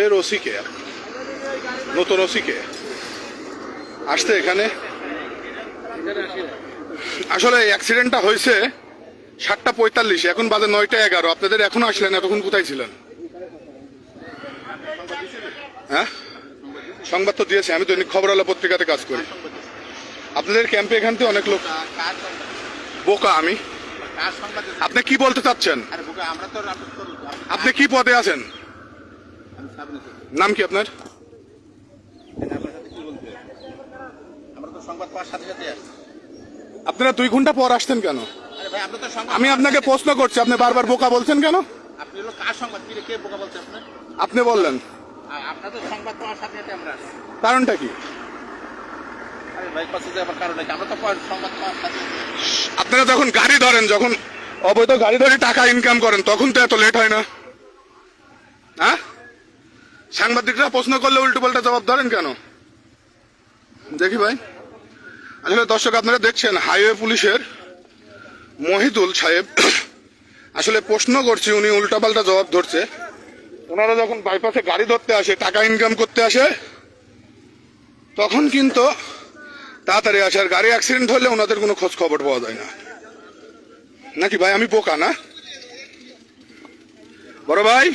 ক্যাম্পের ওসি কে, নতুন ওসি কে আসতে এখানে? আসলে অ্যাক্সিডেন্টটা হয়েছে 7:45, এখন বাজে 9:11। আপনাদের এখনো আসলেন, এতক্ষণ কোথায় ছিলেন? হ্যাঁ, সংবাদ তো দিয়েছে, আমি দৈনিক খবরওয়ালা পত্রিকাতে কাজ করি। আপনাদের ক্যাম্পে এখান থেকে অনেক লোক। বোকা আমি? আপনি কি বলতে চাচ্ছেন? আপনি কি পদে আছেন? নাম কি আপনার? আপনারা 2 ঘন্টা পর আসতেন কেন? আমি আপনাকে প্রশ্ন করছি, আপনি বারবার বোকা বলছেন কেন? আপনি বললেন কারণটা কি? আপনারা যখন গাড়ি ধরেন, যখন অবৈধ গাড়ি ধরে টাকা ইনকাম করেন, তখন তো এত লেট হয় না? হ্যাঁ, সাংবাদিকরা প্রশ্ন করলে উল্টো পাল্টা জবাব ধরেন কেন? দেখি ভাই, আসলে দর্শক আপনারা দেখছেন হাইওয়ে পুলিশের মহিদুল সাহেব আসলে প্রশ্ন করছি, উনি উল্টাপাল্টা জবাব ধরছে। ওনারা যখন বাইপাসে গাড়ি ধরতে আসে, টাকা ইনকাম করতে আসে, তখন কিন্তু তাড়াতাড়ি আসে। আর গাড়ি অ্যাক্সিডেন্ট হলে ওনাদের কোনো খোঁজ খবর পাওয়া যায় না। নাকি ভাই আমি বোকা না? বড় ভাই?